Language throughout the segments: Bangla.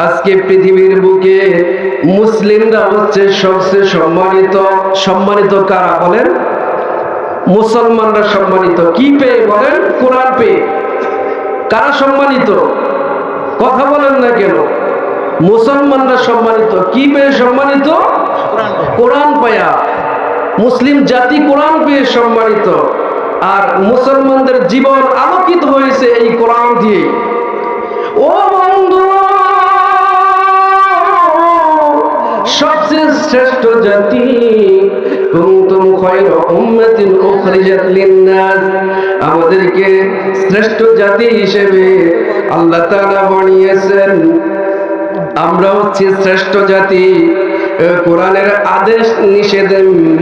আজকে পৃথিবীর বুকে মুসলিমরা হচ্ছে সবচেয়ে সম্মানিত কারা বলেন? মুসলমানরা সম্মানিত কি পেয়ে বলেন? কোরআন পেয়ে। কারা সম্মানিত? কথা বলেন না কেন? মুসলমানরা সম্মানিত কি পেয়ে সম্মানিত? কোরআন পায়া। মুসলিম জাতি কোরআন পেয়ে সম্মানিত, আর মুসলমানদের জীবন আলোকিত হয়েছে এই কোরআন দিয়ে। ও বন্ধু, সবচেয়ে শ্রেষ্ঠ জাতি, কুনতুম খায়রা উম্মাতিন উখরিজাত লিন-নাস, আমাদেরকে শ্রেষ্ঠ জাতি হিসেবে আল্লাহ তাআলা বানিয়েছেন। আমরা হচ্ছি শ্রেষ্ঠ জাতি। কোরআনের আদেশ নিষেধ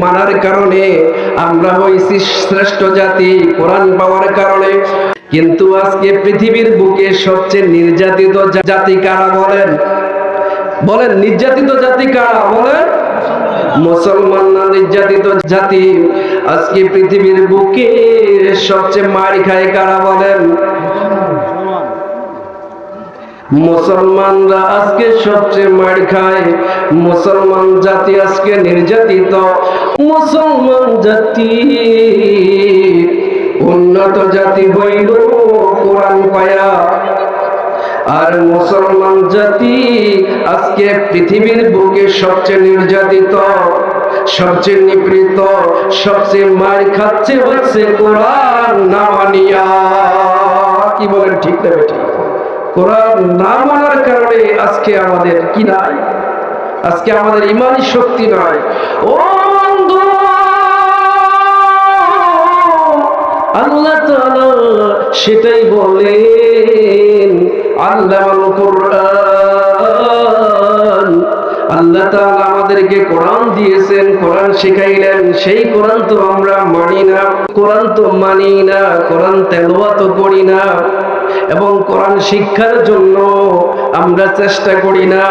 মানার কারণে আমরা হইছি শ্রেষ্ঠ জাতি, কোরআন পাওয়ার কারণে। কিন্তু আজকে পৃথিবীর বুকে সবচেয়ে নির্যাতিত জাতি কারা বলেন? বলেন, নির্যাতিত জাতি কারা বলেন? মুসলমান না নির্যাতিত জাতি? আজকে পৃথিবীর বুকে সবচেয়ে মার খায় কারা বলেন? মুসলমানরা আজকে সবচেয়ে মার খায়। মুসলমান জাতি আজকে নির্যাতিত। মুসলমান জাতি উন্নত জাতি হইল কোরআন পায়া, আর মুসলমান জাতি আজকে পৃথিবীর বুকে সবচেয়ে নির্যাতিত, সবচেয়ে নিপীড়িত, সবচেয়ে মার খাচ্ছে হচ্ছে কোরআন না মানিয়া। কি বলেন, ঠিক না বেঠিক? কোরআন না মানার কারণে আজকে আমাদের কি নাই? আজকে আমাদের ইমানি শক্তি নাই। ও বন্ধু, আল্লাহ তাআলা সেটাই বলেন, আল্লামাল কোরআন। আল্লাহ তাআলা আমাদেরকে কোরআন দিয়েছেন, কোরআন শিখাইলেন, সেই কোরআন তো আমরা মানি না, কোরআন তো মানি না, কোরআন তেলাওয়াত করি না, এবং কোরআন শিক্ষার জন্য আমরা চেষ্টা করি না।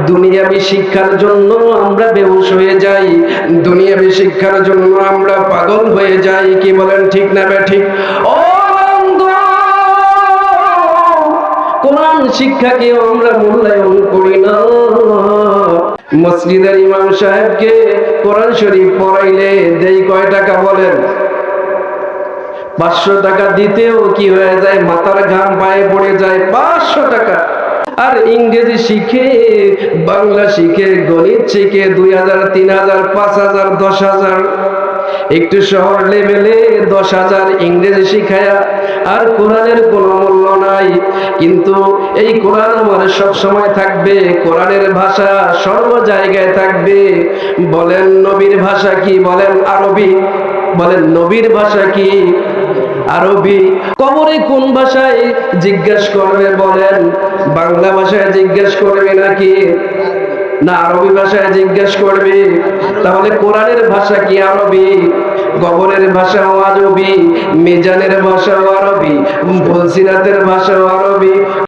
দুনিয়াবি শিক্ষার জন্য আমরা বেহুশ হয়ে যাই, দুনিয়াবি শিক্ষার জন্য আমরা পাগল হয়ে যাই। কি বলেন, ঠিক না বেঠিক? ও বন্ধু, কোরআন শিক্ষাকে আমরা মূল্যায়ন করি না। মসজিদের ইমাম সাহেবকে কোরআন শরীফ পড়াইলে দেই কয় টাকা বলেন? 500 টাকা দিতেও কি হয়ে যায়, মাথার ঘাম পায়ে পড়ে যায়। 500 টাকা। আর ইংরেজি শিখে, বাংলা শিখে, গণিত শিখে 2000, 3000, 5000, 10,000, একটু শহর লেভেলে 10,000 ইংরেজি শিখায়া, আর কোরআনের কোনো মূল্য নাই। কিন্তু এই কোরআন আমার সব সময় থাকবে, কোরআনের ভাষা সর্ব জায়গায় থাকবে। বলেন নবীর ভাষা কি? বলেন আরবি। বলেন নবীর ভাষা কি? আরবি। কবরে কোন ভাষায় জিজ্ঞেস করবে বলেন? বাংলা ভাষায় জিজ্ঞেস করবে নাকি? না আরবি ভাষায় জিজ্ঞেস করবে? তাহলে কোরআনের ভাষা কি? আরবি। কবরের ভাষাও আরবি, মিজানের ভাষাও আরবি, ফুলসিরাতের ভাষাও আরবি।